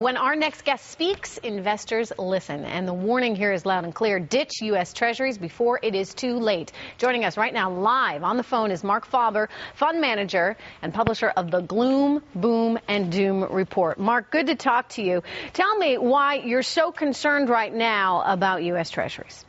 When our next guest speaks, investors listen. And the warning here is loud and clear. Ditch US Treasuries before it is too late. Joining us right now live on the phone is Marc Faber, fund manager and publisher of the Gloom, Boom, and Doom report. Marc, good to talk to you. Tell me why you're so concerned right now about US Treasuries.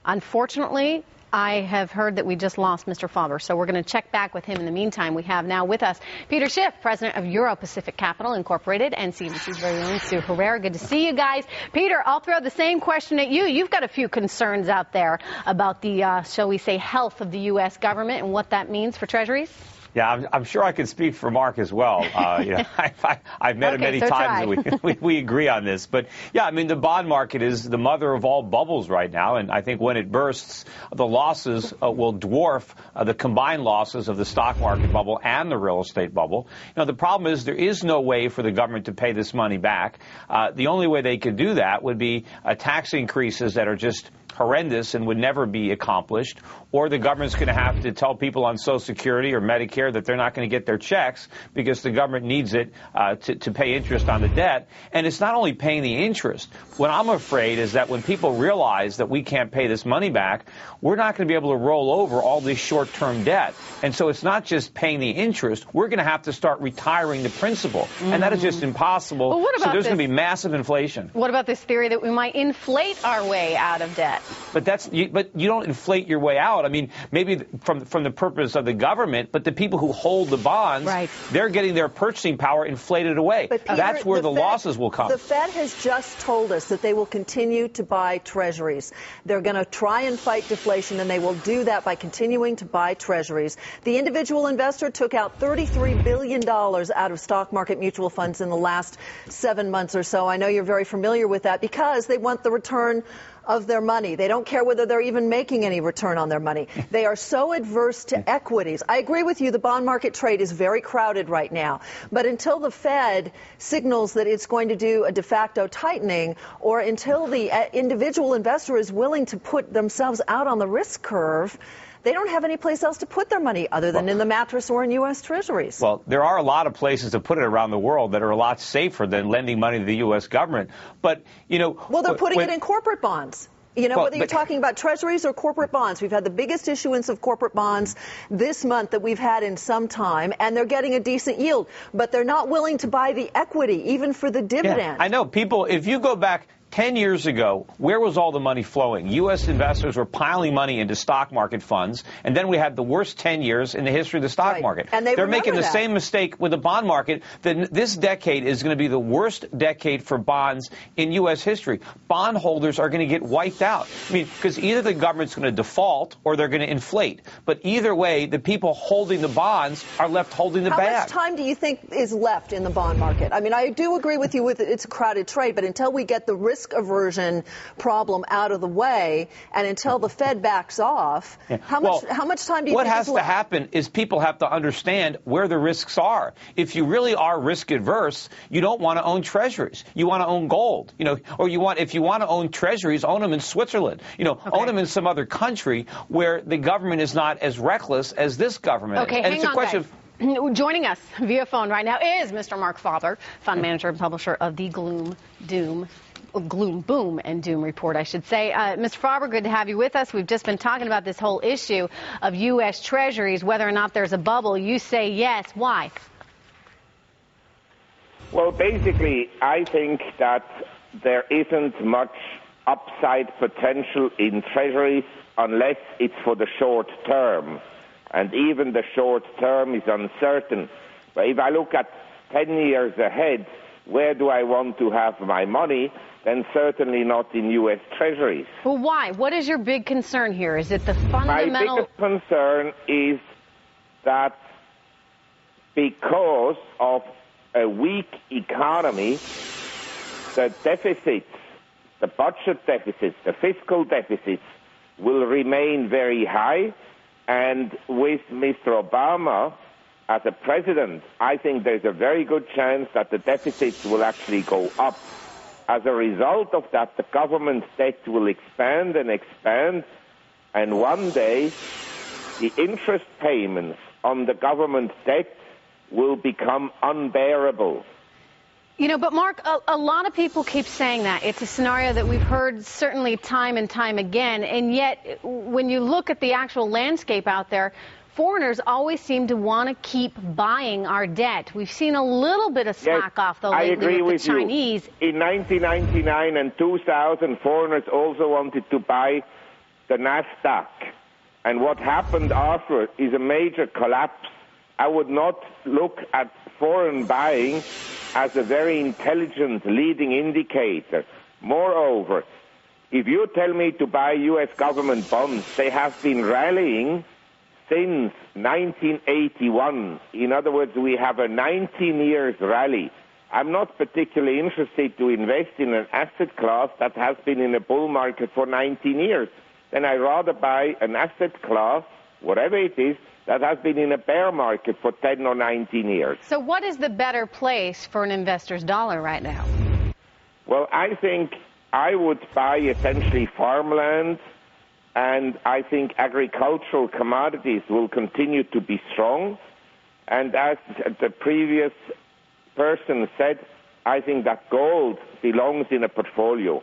Unfortunately, I have heard that we just lost Mr. Faber, so we're going to check back with him. In the meantime, we have now with us Peter Schiff, president of Euro Pacific Capital Incorporated, and CNBC's very own Sue Herrera. Good to see you guys. Peter, I'll throw the same question at you. You've got a few concerns out there about the, shall we say, health of the U.S. government and what that means for treasuries. Yeah, I'm sure I can speak for Marc as well. I've met him many times, and we agree on this. But, yeah, I mean, the bond market is the mother of all bubbles right now, and I think when it bursts, the losses will dwarf the combined losses of the stock market bubble and the real estate bubble. You know, the problem is there is no way for the government to pay this money back. The only way they could do that would be tax increases that are just horrendous and would never be accomplished, or the government's going to have to tell people on Social Security or Medicare that they're not going to get their checks because the government needs it to pay interest on the debt. And it's not only paying the interest. What I'm afraid is that when people realize that we can't pay this money back, we're not going to be able to roll over all this short-term debt. And so it's not just paying the interest. We're going to have to start retiring the principal. And that is just impossible. Well, so there's going to be massive inflation. What about this theory that we might inflate our way out of debt? But you don't inflate your way out. I mean, maybe from the purpose of the government, but the people who hold the bonds, right, they're getting their purchasing power inflated away. But Peter, that's where the losses will come. The Fed has just told us that they will continue to buy treasuries. They're going to try and fight deflation, and they will do that by continuing to buy treasuries. The individual investor took out $33 billion out of stock market mutual funds in the last 7 months or so. I know you're very familiar with that because they want the return of their money. They don't care whether they're even making any return on their money. They are so adverse to equities. I agree with you. The bond market trade is very crowded right now. But until the Fed signals that it's going to do a de facto tightening, or until the individual investor is willing to put themselves out on the risk curve, they don't have any place else to put their money other than in the mattress or in U.S. Treasuries. Well, there are a lot of places to put it around the world that are a lot safer than lending money to the U.S. government. But, you know... Well, they're putting it in corporate bonds. You know, whether you're talking about treasuries or corporate bonds. We've had the biggest issuance of corporate bonds this month that we've had in some time, and they're getting a decent yield. But they're not willing to buy the equity, even for the dividend. Yeah, I know. People, if you go back 10 years ago, where was all the money flowing? U.S. investors were piling money into stock market funds, and then we had the worst 10 years in the history of the stock market. And they're making the same mistake with the bond market. This decade is going to be the worst decade for bonds in U.S. history. Bondholders are going to get wiped out. I mean, because either the government's going to default or they're going to inflate. But either way, the people holding the bonds are left holding the bag. How much time do you think is left in the bond market? I mean, I do agree with you with it's a crowded trade, but until we get the risk aversion problem out of the way, and until the Fed backs off, how much time do you think is left? What has to happen is people have to understand where the risks are. If you really are risk adverse, you don't want to own treasuries. You want to own gold, you know, or if you want to own treasuries, own them in Switzerland, you know, own them in some other country where the government is not as reckless as this government is. And it's a question of joining us via phone right now is Mr. Marc Faber, fund manager and publisher of the Gloom, Boom, and Doom report, I should say. Mr. Faber, good to have you with us. We've just been talking about this whole issue of U.S. Treasuries, whether or not there's a bubble. You say yes. Why? Well, basically, I think that there isn't much upside potential in Treasuries unless it's for the short term. And even the short term is uncertain. But if I look at 10 years ahead, where do I want to have my money? Then certainly not in U.S. Treasuries. Well, why? What is your big concern here? Is it the fundamental... My biggest concern is that because of a weak economy, the deficits, the budget deficits, the fiscal deficits will remain very high. And with Mr. Obama as a president, I think there's a very good chance that the deficits will actually go up. As a result of that, the government debt will expand and expand, and one day the interest payments on the government debt will become unbearable. You know, but Mark, a lot of people keep saying that. It's a scenario that we've heard certainly time and time again. And yet, when you look at the actual landscape out there, foreigners always seem to want to keep buying our debt. We've seen a little bit of slack off, though, lately with the Chinese. In 1999 and 2000, foreigners also wanted to buy the NASDAQ. And what happened after is a major collapse. I would not look at foreign buying as a very intelligent leading indicator. Moreover, if you tell me to buy U.S. government bonds, they have been rallying since 1981. In other words, we have a 19 years rally. I'm not particularly interested to invest in an asset class that has been in a bull market for 19 years. Then I'd rather buy an asset class, whatever it is, that has been in a bear market for 10 or 19 years. So what is the better place for an investor's dollar right now? Well, I think I would buy essentially farmland, and I think agricultural commodities will continue to be strong. And as the previous person said, I think that gold belongs in a portfolio.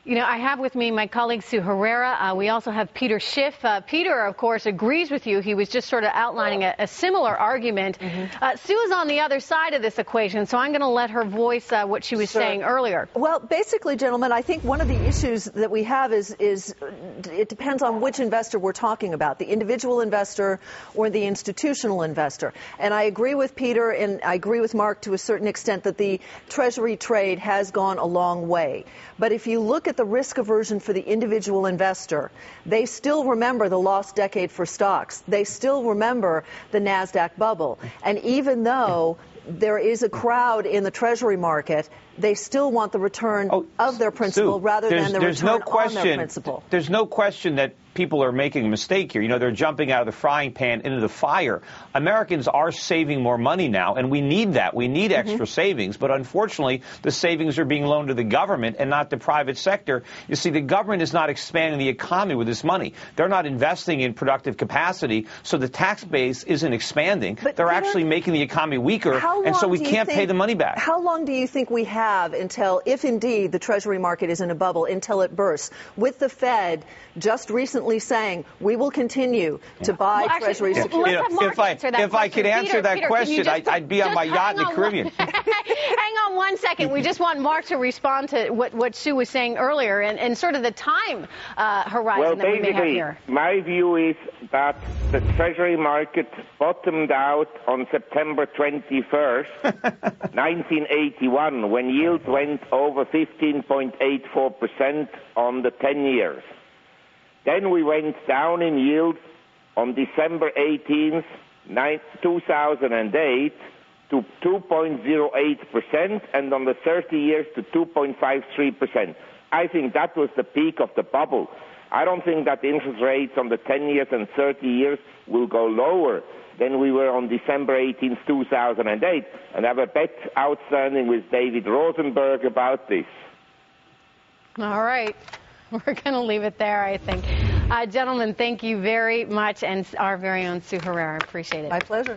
You know, I have with me my colleague Sue Herrera. We also have Peter Schiff. Peter, of course, agrees with you. He was just sort of outlining a similar argument. Sue is on the other side of this equation, so I'm going to let her voice what she was saying earlier. Well, basically, gentlemen, I think one of the issues that we have is it depends on which investor we're talking about, the individual investor or the institutional investor. And I agree with Peter and I agree with Mark to a certain extent that the Treasury trade has gone a long way. But if you look at the risk aversion for the individual investor, they still remember the lost decade for stocks. They still remember the NASDAQ bubble. And even though there is a crowd in the Treasury market, they still want the return of their principal rather than the return on their principal. There's no question that people are making a mistake here. You know, they're jumping out of the frying pan into the fire. Americans are saving more money now, and we need that. We need extra savings. But unfortunately, the savings are being loaned to the government and not the private sector. You see, the government is not expanding the economy with this money. They're not investing in productive capacity, so the tax base isn't expanding. But they're actually making the economy weaker, and so we can't pay the money back. How long do you think we have until, if indeed the Treasury market is in a bubble, until it bursts, with the Fed just recently saying we will continue to buy Treasury securities? If I could answer that question, I'd be on my yacht in the Caribbean. Hang on one second. We just want Mark to respond to what Sue was saying earlier and sort of the time horizon that we may have here. My view is that the Treasury market bottomed out on September 21st, 1981, when yields went over 15.84% on the 10 years. Then we went down in yields on December 18th, 2008 to 2.08%, and on the 30 years to 2.53%. I think that was the peak of the bubble. I don't think that interest rates on the 10 years and 30 years will go lower than we were on December 18th, 2008. And I have a bet outstanding with David Rosenberg about this. All right. We're going to leave it there, I think. Gentlemen, thank you very much, and our very own Sue Herrera. Appreciate it. My pleasure.